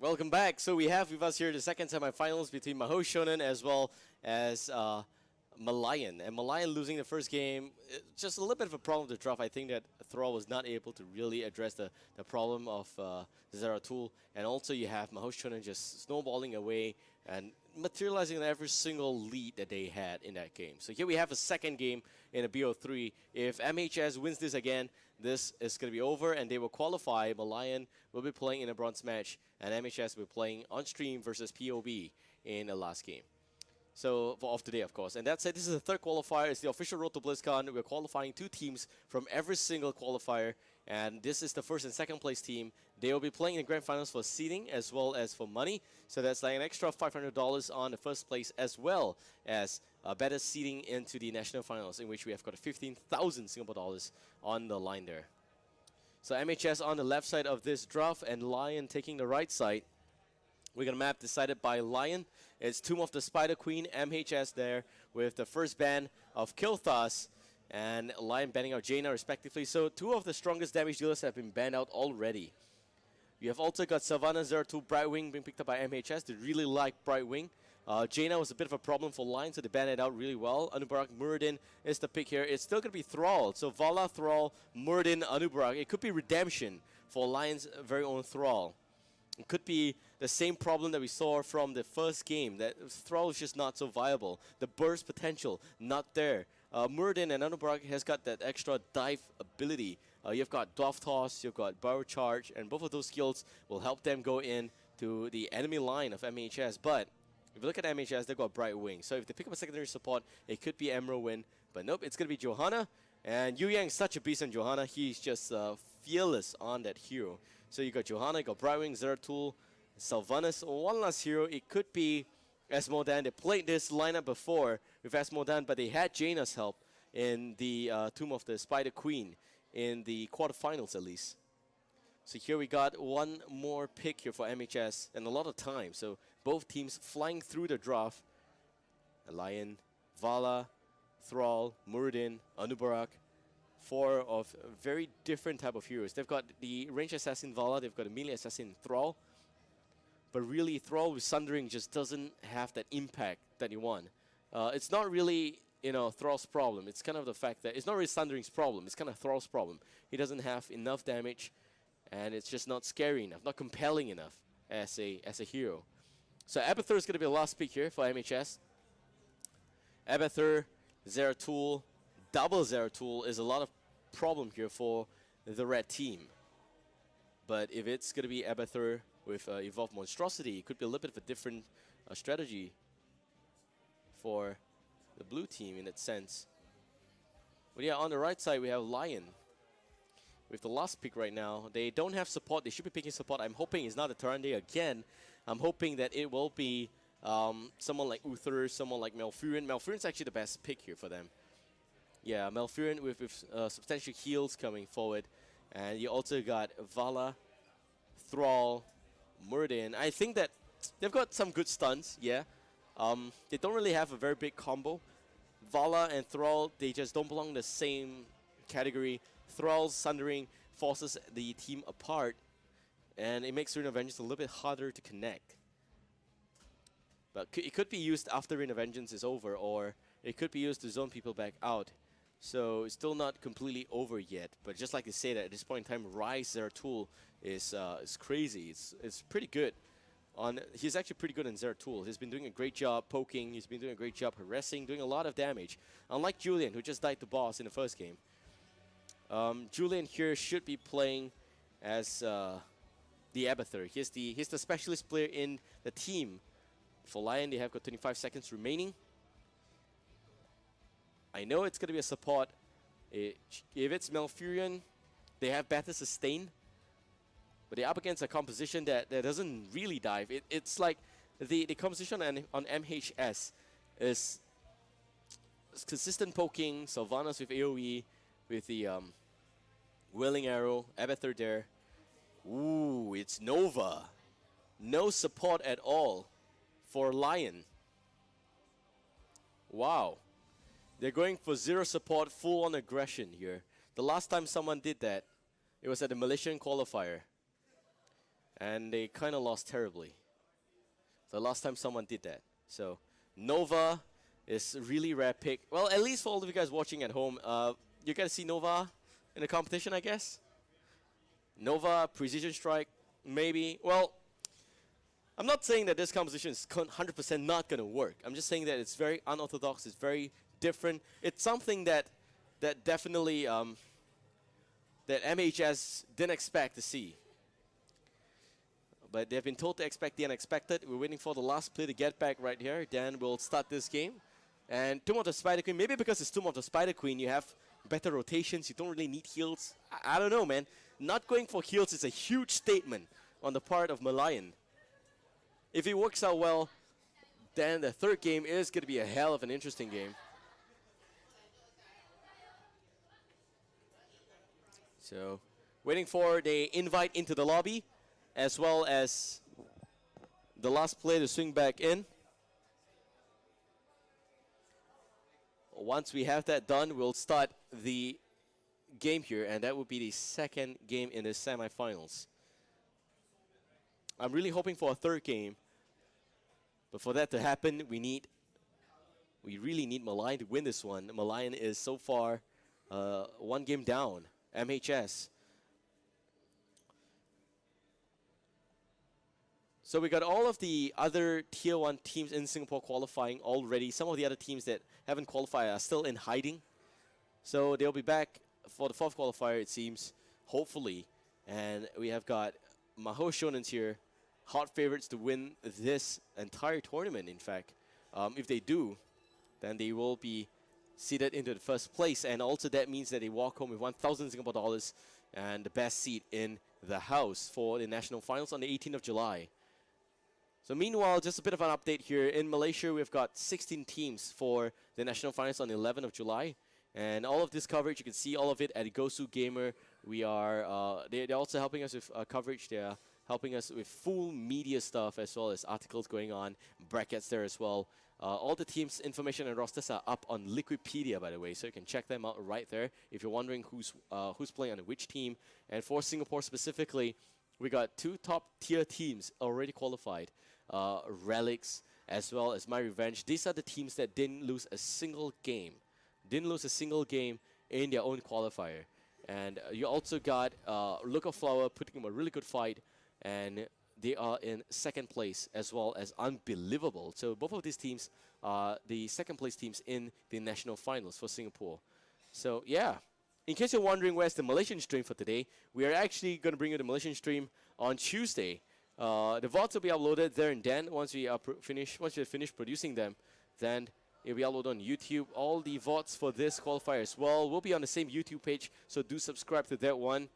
Welcome back. So we have with us here the second semifinals between Mahou Shounen as well as Merlion. And Merlion losing the first game, just a little bit of a problem with the draft. I think that Thrall was not able to really address the problem of Zeratul. And also you have Mahou Shounen just snowballing away and materializing on every single lead that they had in that game. So here we have a second game in a BO3. If MHS wins this again, this is going to be over and they will qualify. Merlion will be playing in a bronze match and MHS will be playing on stream versus POB in the last game. So, of today, of course. And that's it. This is the third qualifier. It's the official road to BlizzCon. We're qualifying 2 teams from every single qualifier. And this is the first and second place team. They will be playing in the grand finals for seeding as well as for money. So that's like an extra $500 on the first place as well as better seeding into the national finals, in which we have got 15,000 Singapore dollars on the line there. So MHS on the left side of this draft and Lion taking the right side. We're going to map decided by Lion. It's Tomb of the Spider Queen, MHS there, with the first ban of Kilthas, and Lion banning out Jaina respectively. So 2 of the strongest damage dealers have been banned out already. You have also got Savannah, Zeratul, Brightwing being picked up by MHS. They really like Brightwing. Jaina was a bit of a problem for Lion, so they banned it out really well. Anubarak, Muradin is the pick here. It's still going to be Thrall. So Vala, Thrall, Muradin, Anubarak. It could be redemption for Lion's very own Thrall. It could be the same problem that we saw from the first game, that Thrall is just not so viable. The burst potential, not there. Muradin and Anubarak has got that extra dive ability. You've got Dwarf Toss, you've got Burrow Charge, and both of those skills will help them go in to the enemy line of MHS. But if you look at MHS, they've got Bright Wing. So if they pick up a secondary support, it could be Emerald Wind. But nope, it's going to be Johanna. And Yu Yang's such a beast on Johanna. He's just fearless on that hero. So you got Johanna, you got Brightwing, Zeratul, Sylvanas. One last hero, it could be Asmodan. They played this lineup before with Asmodan, but they had Jaina's help in the Tomb of the Spider Queen in the quarterfinals at least. So here we got one more pick here for MHS and a lot of time. So both teams flying through the draft. Lion, Vala, Thrall, Muradin, Anubarak. 4 of very different type of heroes. They've got the range assassin Vala, they've got a melee assassin Thrall. But really, Thrall with Sundering just doesn't have that impact that you want. It's not really, Thrall's problem. It's kind of the fact that it's not really Sundering's problem. It's kind of Thrall's problem. He doesn't have enough damage, and it's just not scary enough, not compelling enough as a hero. So Abathur is going to be the last pick here for MHS. Abathur, Zeratul, double Zeratul is a lot of problem here for the red team. But if it's going to be Abathur with Evolved Monstrosity, it could be a little bit of a different strategy for the blue team in that sense. But yeah, on the right side we have Lion with the last pick right now. They don't have support. They should be picking support. I'm hoping it's not a Tyrande again. I'm hoping that it will be someone like Uther, someone like Malfurion. Malfurion's actually the best pick here for them. Yeah, Malfurion with substantial heals coming forward. And you also got Vala, Thrall, Muradin. I think that they've got some good stuns, yeah. They don't really have a very big combo. Vala and Thrall, they just don't belong in the same category. Thrall's Sundering forces the team apart, and it makes Ring of Vengeance a little bit harder to connect. But it could be used after Ring of Vengeance is over, or it could be used to zone people back out. So it's still not completely over yet. But just like they say that at this point in time, Rise Zeratul is crazy. It's pretty good. He's actually pretty good in Zeratul. He's been doing a great job poking. He's been doing a great job harassing, doing a lot of damage. Unlike Julian, who just died to boss in the first game. Julian here should be playing as the Abathur. He's the specialist player in the team. For Lion, they have got 25 seconds remaining. I know it's going to be a support. If it's Malfurion, they have better sustain. But they're up against a composition that doesn't really dive. It's like the composition on MHS is consistent poking, Sylvanas with AoE, with the Whirling Arrow, Abathur there. Ooh, it's Nova. No support at all for Lion. Wow. They're going for 0 support, full on aggression here. The last time someone did that, it was at the Malaysian qualifier. and they kind of lost terribly. The last time someone did that. So Nova is a really rare pick. Well, at least for all of you guys watching at home, you guys see Nova in the competition, I guess. Nova, Precision Strike, maybe. Well, I'm not saying that this composition is 100% not going to work. I'm just saying that it's very unorthodox. It's very different. It's something that definitely that MHS didn't expect to see. But they've been told to expect the unexpected. We're waiting for the last play to get back right here. Then we'll start this game. And Tomb of the Spider Queen, maybe because it's Tomb of the Spider Queen, you have better rotations. You don't really need heals. I don't know, man. Not going for heals is a huge statement on the part of Merlion. If it works out well, then the third game is going to be a hell of an interesting game. So, waiting for the invite into the lobby, as well as the last play to swing back in. Once we have that done, we'll start the game here, and that would be the second game in the semifinals. I'm really hoping for a third game, but for that to happen, we really need Merlion to win this one. Merlion is so far one game down. MHS. So we got all of the other Tier 1 teams in Singapore qualifying already. Some of the other teams that haven't qualified are still in hiding. So they'll be back for the fourth qualifier, it seems, hopefully. And we have got Mahou Shounen here, hot favorites to win this entire tournament, in fact. If they do, then they will be seated into the first place. And also that means that they walk home with 1,000 Singapore dollars and the best seat in the house for the national finals on the 18th of July. So meanwhile, just a bit of an update here. In Malaysia, we've got 16 teams for the national finals on the 11th of July. And all of this coverage, you can see all of it at Gosu Gamer. We are, they're also helping us with coverage. They're helping us with full media stuff as well as articles going on, brackets there as well. All the teams' information and rosters are up on Liquipedia, by the way, so you can check them out right there if you're wondering who's playing on which team. And for Singapore specifically, we got two top-tier teams already qualified. Relics as well as My Revenge. These are the teams that didn't lose a single game. Didn't lose a single game in their own qualifier. And you also got Look of Flower putting in a really good fight, and they are in second place as well as Unbelievable. So both of these teams are the second place teams in the national finals for Singapore. So yeah, in case you're wondering where's the Malaysian stream for today, we are actually going to bring you the Malaysian stream on Tuesday. The VODs will be uploaded there and then once we finish producing them, then it'll be uploaded on YouTube. All the VODs for this qualifier as well will be on the same YouTube page, so do subscribe to that one.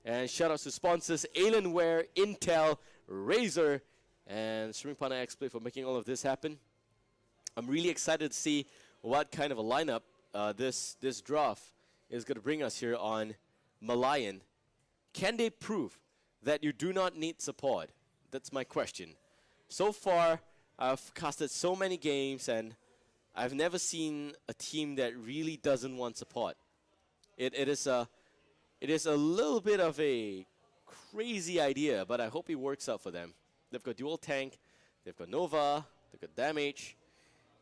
And shout out to sponsors Alienware, Intel, Razer, and Streaming Partner XPlay for making all of this happen. I'm really excited to see what kind of a lineup this draft is going to bring us here on Merlion. Can they prove that you do not need support? That's my question. So far, I've casted so many games, and I've never seen a team that really doesn't want support. It is a little bit of a crazy idea, but I hope it works out for them. They've got dual tank, they've got Nova, they've got damage.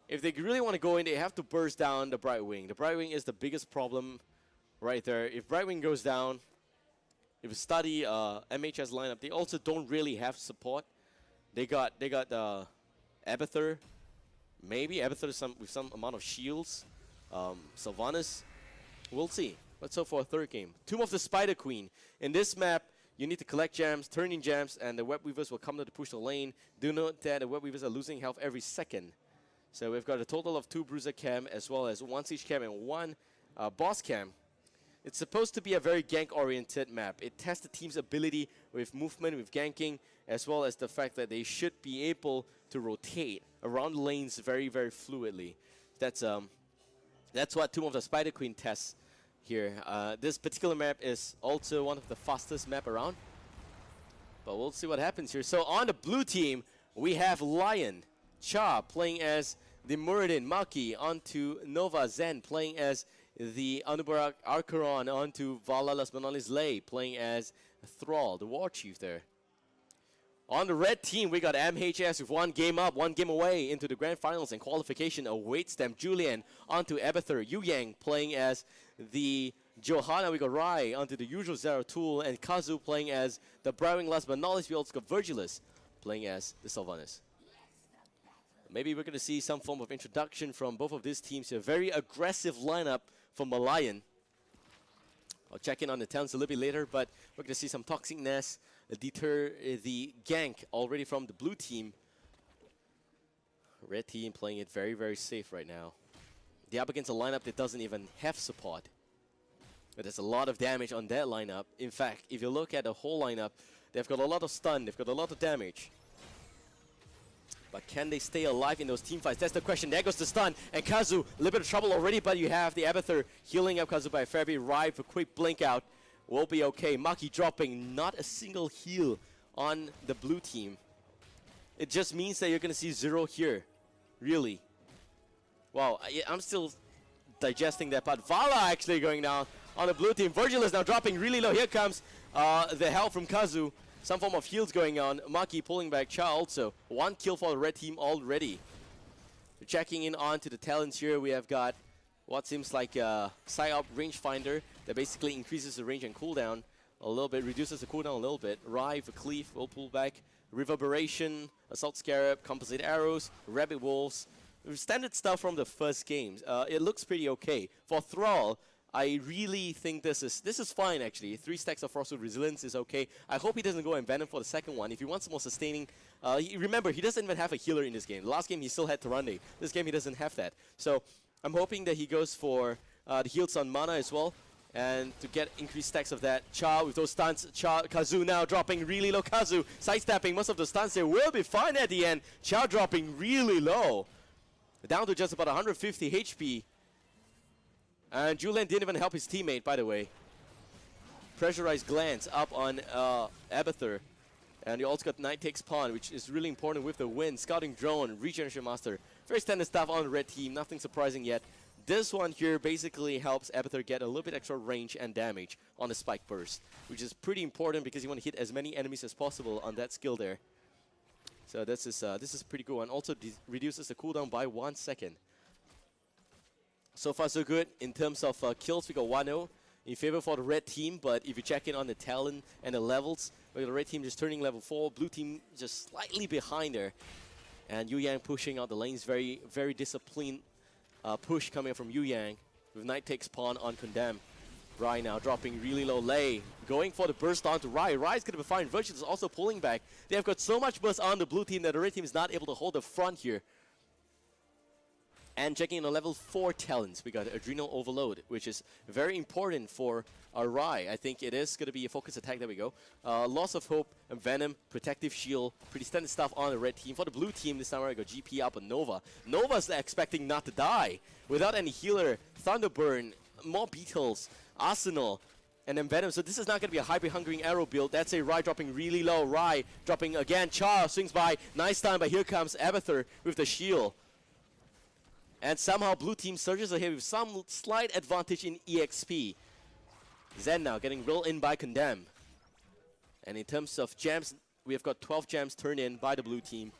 If they really want to go in, they have to burst down the Brightwing. The Brightwing is the biggest problem right there. If Brightwing goes down, if you study MHS lineup, they also don't really have support. They got Abathur, maybe Abathur with some amount of shields. Sylvanas, we'll see. Let's hope for a third game. Tomb of the Spider Queen. In this map, you need to collect gems, turn in gems, and the Web Weavers will come to push the lane. Do note that the Web Weavers are losing health every second. So we've got a total of 2 Bruiser Cam as well as 1 Siege Cam and 1 Boss Cam. It's supposed to be a very gank-oriented map. It tests the team's ability with movement, with ganking, as well as the fact that they should be able to rotate around lanes very, very fluidly. That's what Tomb of the Spider Queen tests here. This particular map is also one of the fastest map around. But we'll see what happens here. So on the blue team, we have Lion, Cha playing as the Muradin, Maki onto Nova, Zen playing as the Anubarak Archeron onto Vala Las Manolis Lay playing as Thrall, the War Chief there. On the red team, we got MHS with 1 game up, 1 game away into the grand finals, and qualification awaits them. Julian onto Abathur. Yu Yang playing as the Johanna. We got Rai onto the usual Zeratul, and Kazu playing as the Browing. Last but not least, we also got Virgilus playing as the Sylvanas. Maybe we're going to see some form of introduction from both of these teams here. Very aggressive lineup for Merlion. I'll check in on the talents a little bit later, but we're going to see some toxicness deter the gank already from the blue team. Red team playing it very, very safe right now. They're up against a lineup that doesn't even have support. But there's a lot of damage on that lineup. In fact, if you look at the whole lineup, they've got a lot of stun, they've got a lot of damage. But can they stay alive in those team fights? That's the question. There goes the stun. And Kazu, a little bit of trouble already, but you have the Abathur healing up Kazu by a fair bit. Ride for quick blink out. Will be okay. Maki dropping not a single heal on the blue team. It just means that you're going to see 0 here. Really. Wow, I'm still digesting that part. Vala actually going down on the blue team. Virgil is now dropping really low. Here comes the help from Kazu. Some form of heals going on. Maki pulling back Cha also. 1 kill for the red team already. Checking in on to the talents here. We have got what seems like a Psyop rangefinder that basically increases the range and cooldown a little bit, reduces the cooldown a little bit. Rai for Cleave will pull back. Reverberation, Assault Scarab, Composite Arrows, Rabbit Wolves. Standard stuff from the first games. It looks pretty okay. For Thrall, I really think this is fine actually. 3 stacks of Frostwood Resilience is okay. I hope he doesn't go and Venom for the second one. If he wants more sustaining, remember he doesn't even have a healer in this game. The last game he still had Tarande. This game he doesn't have that. So I'm hoping that he goes for the heals on mana as well. And to get increased stacks of that. Cha with those stuns. Kazu now dropping really low. Kazu sidestepping most of the stuns there. Will be fine at the end. Cha dropping really low. Down to just about 150 HP. And Julian didn't even help his teammate, by the way. Pressurized glance up on Abathur. And you also got Night Takes Pawn, which is really important with the win. Scouting Drone, Regeneration Master. Very standard stuff on the red team, nothing surprising yet. This one here basically helps Abathur get a little bit extra range and damage on the Spike Burst, which is pretty important because you want to hit as many enemies as possible on that skill there. So this is pretty cool, and also reduces the cooldown by 1 second. So far so good. In terms of kills, we got 1-0 in favor for the red team, but if you check in on the talent and the levels, we got the red team just turning level 4, blue team just slightly behind there. And Yu Yang pushing out the lanes, very, very disciplined push coming from Yu Yang with Night Takes Pawn on Condemn. Rai now dropping really low. Lei going for the burst onto Rai. Rai's going to be fine. Virgil is also pulling back. They have got so much burst on the blue team that the red team is not able to hold the front here. And checking in on level 4 talents, we got Adrenal Overload, which is very important for Rai. I think it is going to be a focus attack. There we go. Loss of Hope, Venom, Protective Shield. Pretty standard stuff on the red team. For the blue team, this time I got GP up on Nova. Nova's expecting not to die. Without any healer, Thunderburn, more Beetles, Arsenal, and then Venom. So this is not going to be a hyper-hungering arrow build. That's a Rai dropping really low. Rai dropping again. Char swings by. Nice time, but here comes Abathur with the shield. And somehow blue team surges ahead with some slight advantage in EXP. Zen now getting rolled in by Condemn. And in terms of gems, we have got 12 gems turned in by the blue team.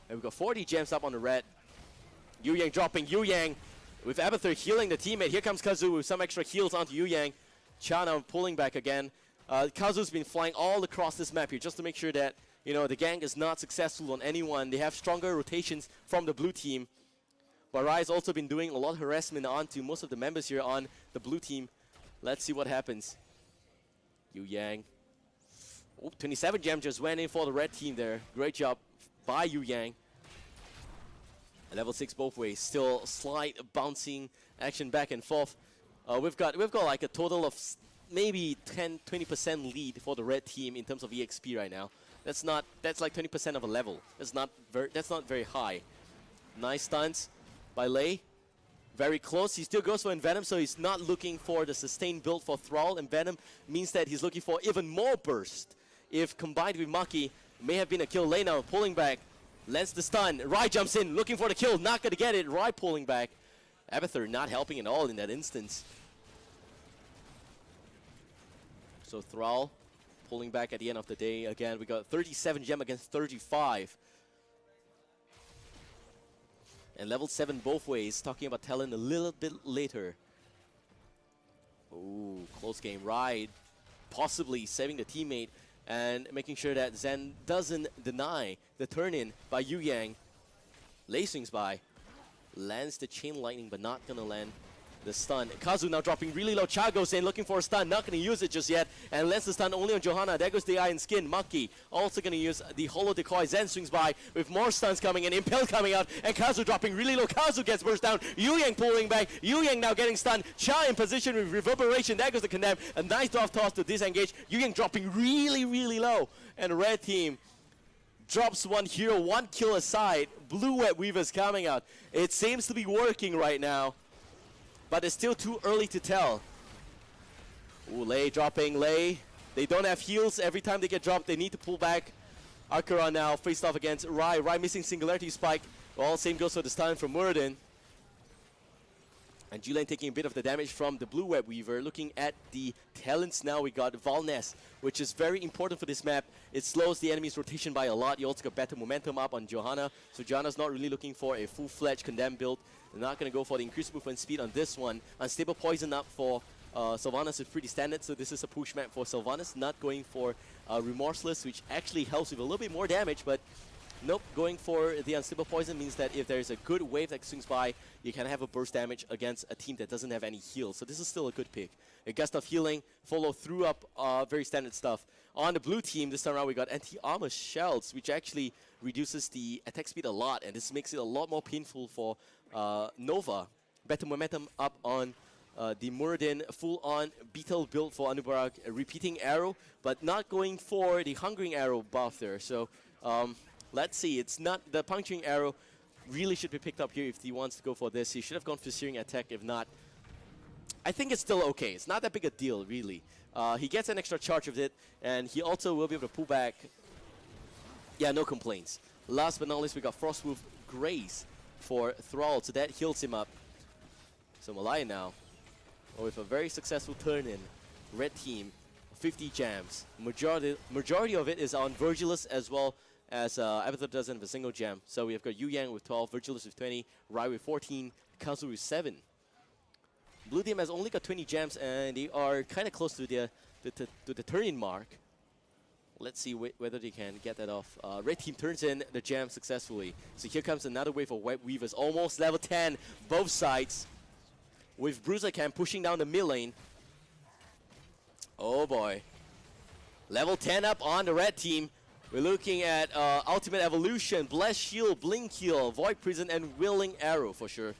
And we've got 40 gems up on the red. Yu Yang dropping. Yu Yang with Abathur healing the teammate. Here comes Kazu with some extra heals onto Yu Yang. Chana pulling back again. Kazu's been flying all across this map here just to make sure that, you know, the gang is not successful on anyone. They have stronger rotations from the blue team. But Rai's also been doing a lot of harassment onto most of the members here on the blue team. Let's see what happens. Yu Yang. Oh, 27 gems just went in for the red team there. Great job by Yu Yang. Level 6 both ways. Still slight bouncing action back and forth. We've got like a total of maybe 10-20% lead for the red team in terms of EXP right now. That's like 20% of a level. That's not very high. Nice stunts by Lei. Very close. He still goes for Envenom, so he's not looking for the sustained build for Thrall. And Venom means that he's looking for even more burst. If combined with Maki, may have been a kill. Lei now pulling back. Lands the stun. Rai jumps in, looking for the kill. Not going to get it. Rai pulling back. Abathur not helping at all in that instance. So Thrall pulling back at the end of the day. Again, we got 37 gem against 35. And level 7 both ways, talking about talent a little bit later. Ooh, close game. Ride possibly saving the teammate and making sure that Zen doesn't deny the turn-in by Yu Yang. Lei swings by, lands the chain lightning, but not gonna land the stun. Kazu now dropping really low. Cha goes in looking for a stun, not gonna use it just yet, and lands the stun only on Johanna. There goes the Iron Skin. Maki also gonna use the Holo Decoy. Zen swings by with more stuns coming in, Impel coming out, and Kazu dropping really low. Kazu gets burst down. Yu Yang pulling back. Yu Yang now getting stunned. Cha in position with Reverberation. There goes the Condemn. A nice dwarf toss to disengage. Yu Yang dropping really, really low, and red team drops one hero, one kill aside. Blue Web Weavers coming out. It seems to be working right now, but it's still too early to tell. Ooh, Lei dropping. Lei, they don't have heals. Every time they get dropped, they need to pull back. Akira now faced off against Rai. Rai missing Singularity Spike. Well, same goes for the stun from Muradin. And Julian taking a bit of the damage from the Blue Web Weaver. Looking at the talents now, we got Valnes, which is very important for this map. It slows the enemy's rotation by a lot. You also got better momentum up on Johanna. So Johanna's not really looking for a full-fledged Condemn build. They're not going to go for the increased movement speed on this one. Unstable Poison up for Sylvanas is pretty standard, so this is a push map for Sylvanas. Not going for Remorseless, which actually helps with a little bit more damage, but nope, going for the Unstable Poison means that if there's a good wave that swings by, you can have a burst damage against a team that doesn't have any heal. So this is still a good pick. A gust of healing, follow through up, very standard stuff. On the blue team, this time around we got anti-armor shells, which actually reduces the attack speed a lot, and this makes it a lot more painful for Nova. Better momentum up on the Muradin, full-on Beetle build for Anubarak, a repeating arrow, but not going for the Hungering Arrow buff there. So let's see, it's not the Puncturing Arrow really should be picked up here if he wants to go for this. He should have gone for Searing Attack. If not, I think it's still okay. It's not that big a deal, really. He gets an extra charge of it, and he also will be able to pull back. Yeah, no complaints. Last but not least, we got Frostwolf Grace for Thrall, so that heals him up. So Malaya now, with a very successful turn-in. Red team, 50 jams. Majority of it is on Virgilus as well as Avatar doesn't have a single gem. So we have got Yu Yang with 12, Virgilus with 20, Rai with 14, Kazu with 7. Blue team has only got 20 gems, and they are kind of close to the turn-in mark. Let's see whether they can get that off. Red team turns in the gem successfully. So here comes another wave of Web Weavers, almost level 10, both sides. With Bruiser Cam pushing down the mid lane. Oh boy. Level 10 up on the red team. We're looking at Ultimate Evolution, Blessed Shield, Blink Heal, Void Prison, and Willing Arrow for sure.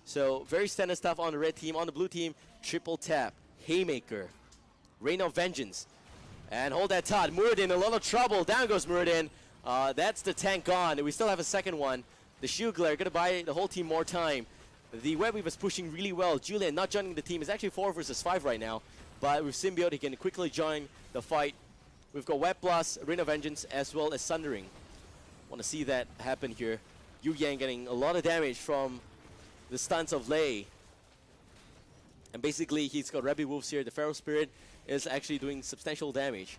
So very standard stuff on the red team. On the blue team, Triple Tap, Haymaker, Rain of Vengeance. And hold that Todd. Muradin, a lot of trouble. Down goes Muradin. That's the tank gone. We still have a second one. The Shield Glare, gonna buy the whole team more time. The Web Weaver's pushing really well. Julian not joining the team. It's actually 4 versus 5 right now. But with Symbiote, he can quickly join the fight. We've got Web Blast, Rain of Vengeance, as well as Sundering. Want to see that happen here. Yu Yang getting a lot of damage from the stuns of Lei. And basically, he's got Rabbi Wolves here. The Pharaoh Spirit is actually doing substantial damage.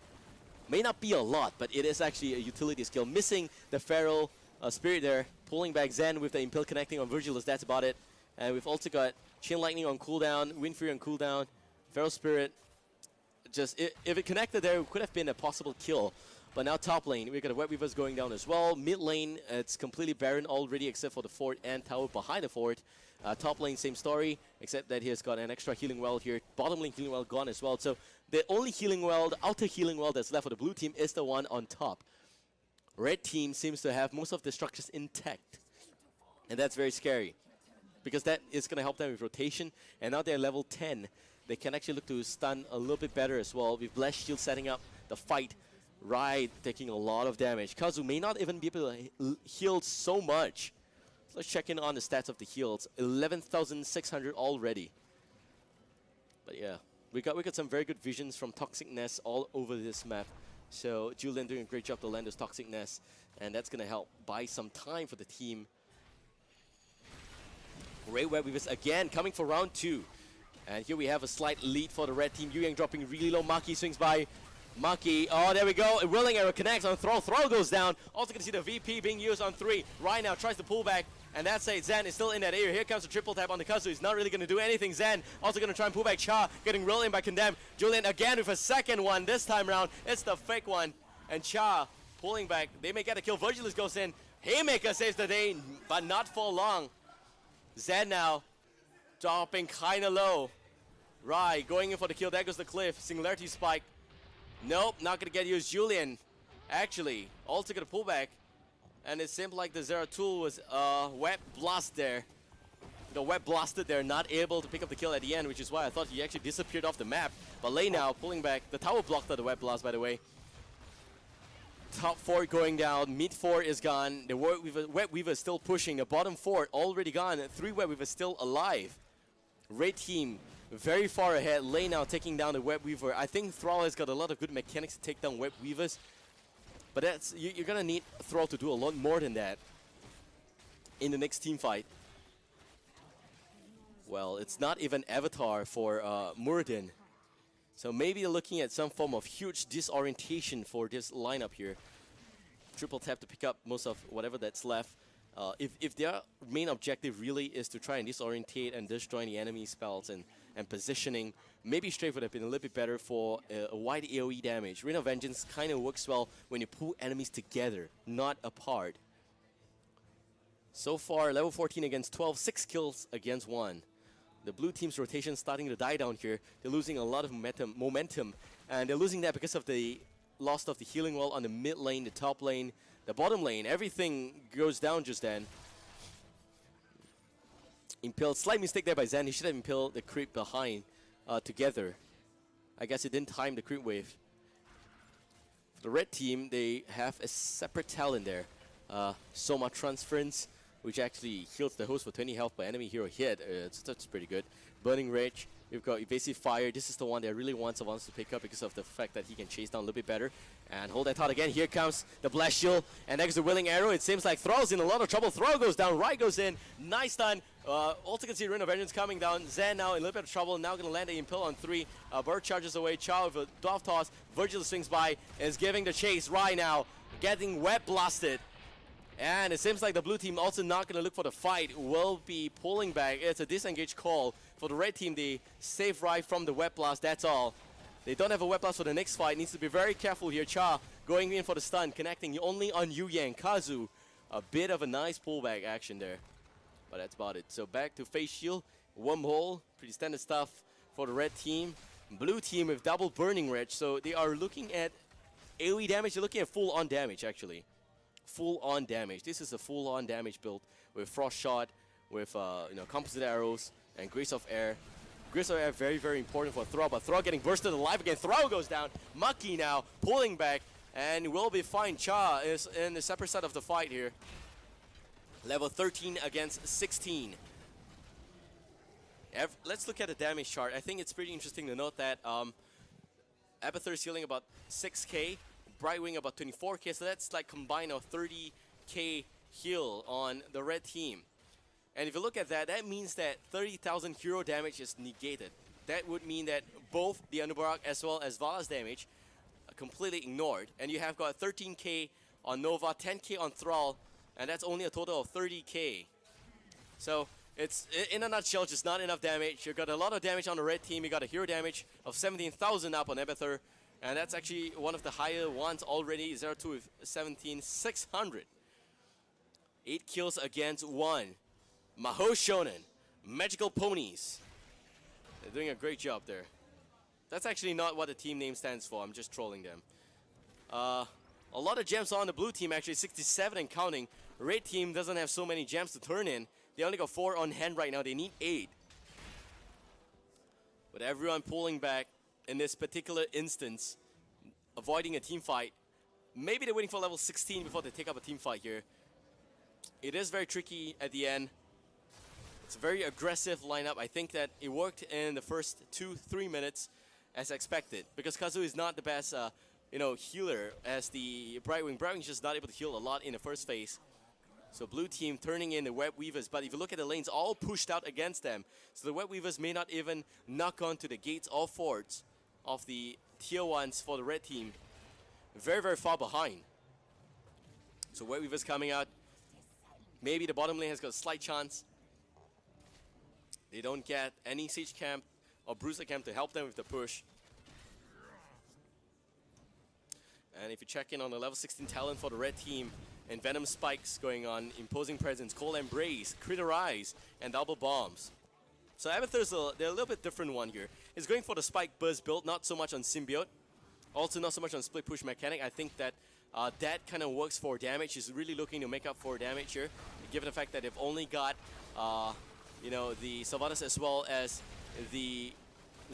May not be a lot, but it is actually a utility skill. Missing the Pharaoh Spirit there. Pulling back Zen with the Impel connecting on Virgilus. That's about it. And we've also got Chain Lightning on cooldown, Wind Fury on cooldown, Pharaoh Spirit. Just, if it connected there, it could have been a possible kill. But now top lane, we've got the Web Weavers going down as well. Mid lane, it's completely barren already except for the fort and tower behind the fort. Top lane, same story, except that he has got an extra healing well here. Bottom lane healing well gone as well. So the only healing well, the outer healing well that's left for the blue team is the one on top. Red team seems to have most of the structures intact. And that's very scary, because that is going to help them with rotation. And now they're level 10. They can actually look to stun a little bit better as well. With Blessed Shield setting up the fight. Rai taking a lot of damage. Kazu may not even be able to heal so much. So let's check in on the stats of the heals. 11,600 already. But yeah, we got some very good visions from Toxic Nest all over this map. So Julian doing a great job to land those Toxic Nests, and that's going to help buy some time for the team. Ray Web Weavers again coming for round 2. And here we have a slight lead for the red team. Yu Yang dropping really low. Maki swings by. Maki, oh, there we go. A Whirling Arrow connects on Throw. Throw goes down. Also going to see the VP being used on 3. Right now tries to pull back. And that's it. Zen is still in that area. Here comes a triple tap on the Kazu. He's not really going to do anything. Zen also going to try and pull back Cha. Getting rolled in by Condemn. Julian again with a second one. This time around, it's the fake one. And Cha pulling back. They may get a kill. Virgilus goes in. Haymaker saves the day, but not for long. Zen now dropping kind of low. Right, going in for the kill. There goes the Cliff. Singularity Spike. Nope, not going to get used. Julian, actually, also going to pull back. And it seemed like the Zeratul was web blast there. The web blasted there, not able to pick up the kill at the end, which is why I thought he actually disappeared off the map. But Lei now pulling back. The tower blocked the web blast, by the way. Top 4 going down. Mid 4 is gone. The Web Weaver is still pushing. The bottom 4 already gone. 3 Web Weavers still alive. Red team very far ahead. Lei now taking down the Web Weaver. I think Thrall has got a lot of good mechanics to take down Web Weavers. But that's you're going to need Thrall to do a lot more than that in the next team fight. Well, it's not even Avatar for Muradin. So maybe you're looking at some form of huge disorientation for this lineup here. Triple tap to pick up most of whatever that's left. If their main objective really is to try and disorientate and destroy the enemy spells and positioning, maybe Strafe would have been a little bit better for a wide AoE damage. Rain of Vengeance kind of works well when you pull enemies together, not apart. So far, level 14 against 12, 6 kills against 1. The blue team's rotation starting to die down here. They're losing a lot of momentum, and they're losing that because of the loss of the healing wall on the mid lane, the top lane, the bottom lane. Everything goes down just then. Impaled, slight mistake there by Zen. He should have impaled the creep behind together. I guess it didn't time the creep wave. For the red team, they have a separate talent there. Soma Transference, which actually heals the host for 20 health per enemy hero hit. That's pretty good. Burning Rage. We've got Evasive Fire. This is the one that really wants to pick up because of the fact that he can chase down a little bit better. And hold that thought again. Here comes the Blast Shield. And next the Willing Arrow. It seems like Thrall's in a lot of trouble. Thrall goes down. Right goes in. Nice stun. Also can see Rain of Vengeance coming down. Zen now in a little bit of trouble. Now going to land the Impel on 3. Bird charges away. Chow with a Dwarf Toss. Virgil swings by. Is giving the chase right now. Getting web blasted. And it seems like the blue team also not going to look for the fight, will be pulling back. It's a disengage call. For the red team, they save right from the web blast, that's all. They don't have a web blast for the next fight. Needs to be very careful here. Cha going in for the stun, connecting only on Yu Yang. Kazu, a bit of a nice pullback action there. But that's about it. So back to face shield, wormhole, pretty standard stuff for the red team. Blue team with double burning rage. So they are looking at AoE damage. They're looking at full on damage actually. Full-on damage. This is a full-on damage build with Frost Shot, with composite arrows, and Grace of Air. Grace of Air very, very important for Thrall, but Thrall getting bursted alive again. Thrall goes down. Maki now pulling back, and will be fine. Cha is in the separate side of the fight here. Level 13 against 16. Let's look at the damage chart. I think it's pretty interesting to note that Abathur is healing about 6k. Brightwing about 24k, so that's like combined of 30k heal on the red team. And if you look at that, that means that 30,000 hero damage is negated. That would mean that both the Anubarak as well as Vala's damage are completely ignored. And you have got 13k on Nova, 10k on Thrall, and that's only a total of 30k. So it's, in a nutshell, just not enough damage. You got a lot of damage on the red team. You got a hero damage of 17,000 up on Abathur. And that's actually one of the higher ones already. 0-2 with 17,600. 8 kills against 1. Mahou Shounen. Magical Ponies. They're doing a great job there. That's actually not what the team name stands for. I'm just trolling them. A lot of gems on the blue team actually. 67 and counting. Red team doesn't have so many gems to turn in. They only got 4 on hand right now. They need 8. But everyone pulling back. In this particular instance, avoiding a team fight. Maybe they're waiting for level 16 before they take up a team fight here. It is very tricky at the end. It's a very aggressive lineup. I think that it worked in the first 2-3 minutes as expected. Because Kazu is not the best healer as the Brightwing. Brightwing's just not able to heal a lot in the first phase. So blue team turning in the Web Weavers, but if you look at the lanes, all pushed out against them. So the Web Weavers may not even knock onto the gates or forts of the tier 1s for the red team. Very, very far behind. So Web Weaver's coming out. Maybe the bottom lane has got a slight chance. They don't get any Siege Camp or Bruiser Camp to help them with the push. And if you check in on the level 16 talent for the red team, and Venom Spikes going on, Imposing Presence, Cold Embrace, Criterize, and Double Bombs. So Abathur's they're a little bit different one here. It's going for the Spike Burst build, not so much on Symbiote. Also not so much on Split Push mechanic. I think that that kind of works for damage. He's really looking to make up for damage here, given the fact that they've only got you know, the Sylvanas as well as the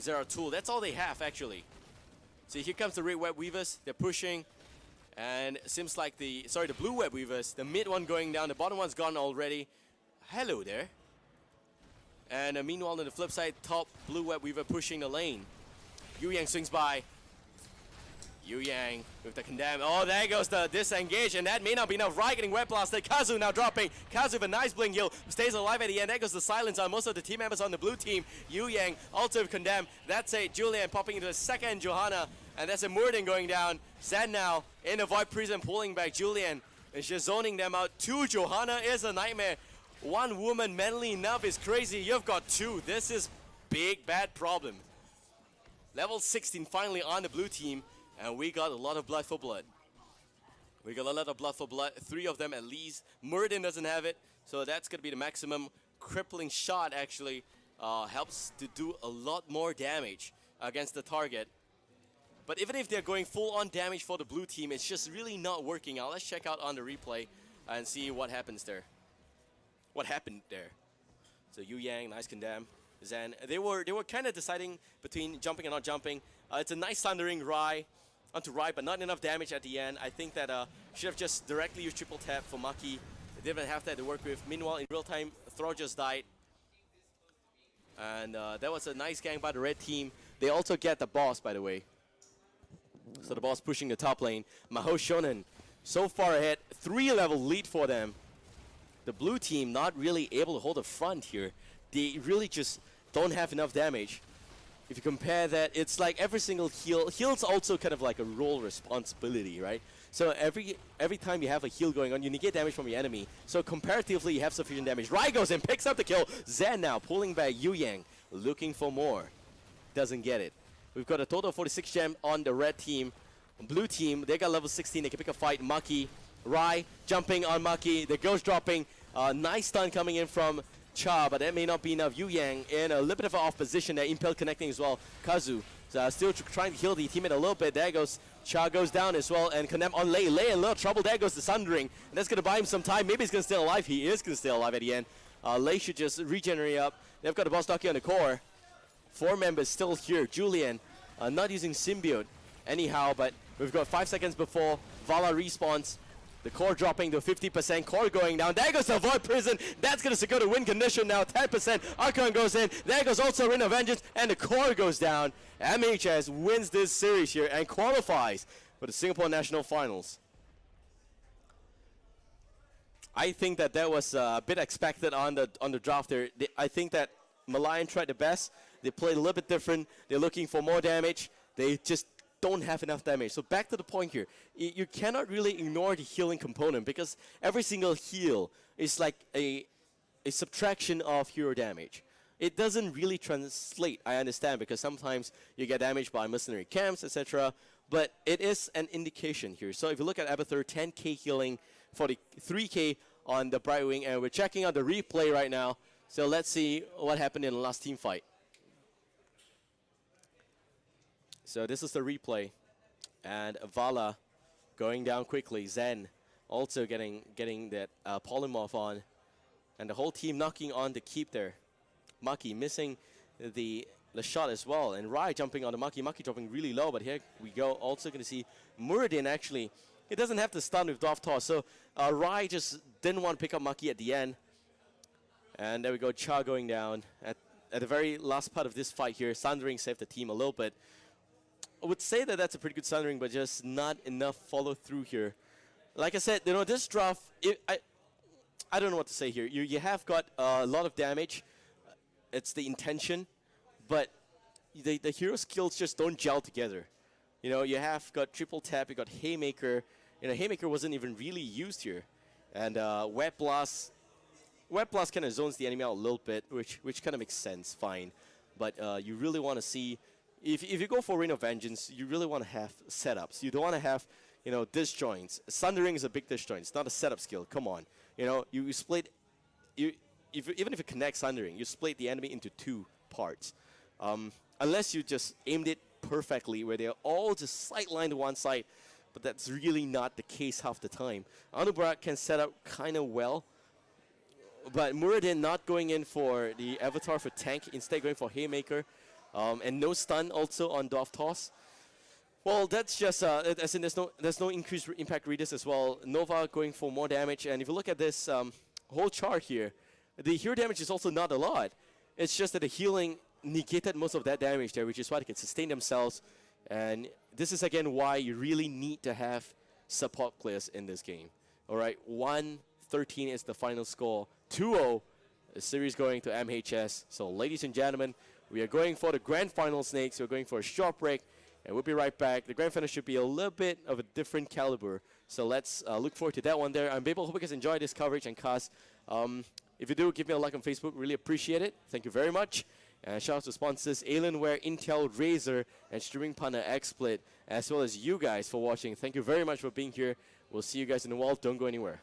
Zeratul. That's all they have, actually. So here comes the red Web Weavers. They're pushing. And it seems like the blue Web Weavers, the mid one going down, the bottom one's gone already. Hello there. And meanwhile, on the flip side, top blue Web Weaver pushing the lane. Yu Yang swings by. Yu Yang with the condemn. Oh, there goes the disengage, and that may not be enough. Rai getting web blasted. Kazu now dropping. Kazu with a nice blink heal. Stays alive at the end. There goes the silence on most of the team members on the blue team. Yu Yang also with condemn. That's it. Julian popping into the second Johanna. And that's a Murden going down. Zen now in the Void Prison pulling back Julian. And she's zoning them out. 2 Johanna is a nightmare. 1 woman manly enough is crazy. You've got 2. This is big bad problem. Level 16 finally on the blue team. And we got a lot of blood for blood. We got a lot of blood for blood. 3 of them at least. Murden doesn't have it. So that's going to be the maximum. Crippling shot actually helps to do a lot more damage against the target. But even if they're going full on damage for the blue team, it's just really not working out. Let's check out on the replay and see what happens there. What happened there? So Yu Yang, nice condemn. Zen, they were kind of deciding between jumping and not jumping. It's a nice thundering Rai onto Rai, but not enough damage at the end. I think that should have just directly used triple tap for Maki. They didn't have that to work with. Meanwhile, in real time, Thor just died. And that was a nice gang by the red team. They also get the boss, by the way. So the boss pushing the top lane. Mahou Shounen so far ahead. 3-level lead for them. The blue team not really able to hold the front here. They really just don't have enough damage. If you compare that, it's like every single heal. Heal's also kind of like a role responsibility, right? So every time you have a heal going on, you negate damage from your enemy. So comparatively, you have sufficient damage. Rai goes and picks up the kill. Zen now pulling back Yu Yang, looking for more. Doesn't get it. We've got a total of 46 gem on the red team. Blue team, they got level 16. They can pick a fight. Maki, Rai jumping on Maki. The ghost dropping. Nice stun coming in from Cha, but that may not be enough. Yu Yang in a little bit of an off position there. Impel connecting as well. Kazu still trying to heal the teammate a little bit. There goes Cha goes down as well, and Condemn on Lei. Lei in a little trouble. There goes the Sundering, and that's going to buy him some time. Maybe he's going to stay alive. He is going to stay alive at the end. Lei should just regenerate up. They've got the boss Donkey on the core. 4 members still here. Julian not using Symbiote anyhow, but we've got 5 seconds before Vala respawns. The core dropping to 50%, core going down. There goes the Void Prison. That's going to secure the win condition now. 10%. Archon goes in. There goes also Ring of Vengeance. And the core goes down. MHS wins this series here and qualifies for the Singapore National Finals. I think that was a bit expected on the draft there. I think that Merlion tried the best. They played a little bit different. They're looking for more damage. They just don't have enough damage. So back to the point here. You cannot really ignore the healing component because every single heal is like a subtraction of hero damage. It doesn't really translate, I understand, because sometimes you get damaged by mercenary camps, etc. But it is an indication here. So if you look at Abathur, 10k healing, 43k on the Brightwing, and we're checking out the replay right now. So let's see what happened in the last team fight. So this is the replay, and Vala going down quickly. Zen also getting that polymorph on, and the whole team knocking on the keep there. Maki missing the shot as well, and Rai jumping on the Maki. Maki dropping really low, but here we go. Also going to see Muradin actually. He doesn't have to stun with Dwarf Toss, so Rai just didn't want to pick up Maki at the end. And there we go, Cha going down at the very last part of this fight here. Sundering saved the team a little bit. I would say that that's a pretty good Sundering, but just not enough follow through here. Like I said, you know, this draft, I don't know what to say here. You have got a lot of damage. It's the intention, but the hero skills just don't gel together. You know, you have got triple tap, you got Haymaker. You know, Haymaker wasn't even really used here. And Web Blast kind of zones the enemy out a little bit, which kind of makes sense, fine. But you really want to see, if you go for Rain of Vengeance, you really want to have setups. You don't want to have, you know, disjoints. Sundering is a big disjoint. It's not a setup skill. Come on. You know, you split, even if you connect Sundering, you split the enemy into 2 parts. Unless you just aimed it perfectly, where they're all just sidelined to one side, but that's really not the case half the time. Anubharat can set up kind of well, but Muradin not going in for the Avatar for tank, instead going for Haymaker, and no stun also on Dwarf Toss. Well, that's just, as in there's no increased impact readers as well. Nova going for more damage, and if you look at this whole chart here, the hero damage is also not a lot. It's just that the healing negated most of that damage there, which is why they can sustain themselves. And this is again why you really need to have support players in this game. All right, 1-13 is the final score. 2-0, the series going to MHS. So ladies and gentlemen, we are going for the grand final, Snakes. We're going for a short break, and we'll be right back. The grand final should be a little bit of a different caliber. So let's look forward to that one there. I'm Babel. Hope you guys enjoy this coverage and cast. If you do, give me a like on Facebook. Really appreciate it. Thank you very much. And shout out to sponsors Alienware, Intel, Razer, and streaming partner XSplit, as well as you guys for watching. Thank you very much for being here. We'll see you guys in a while. Don't go anywhere.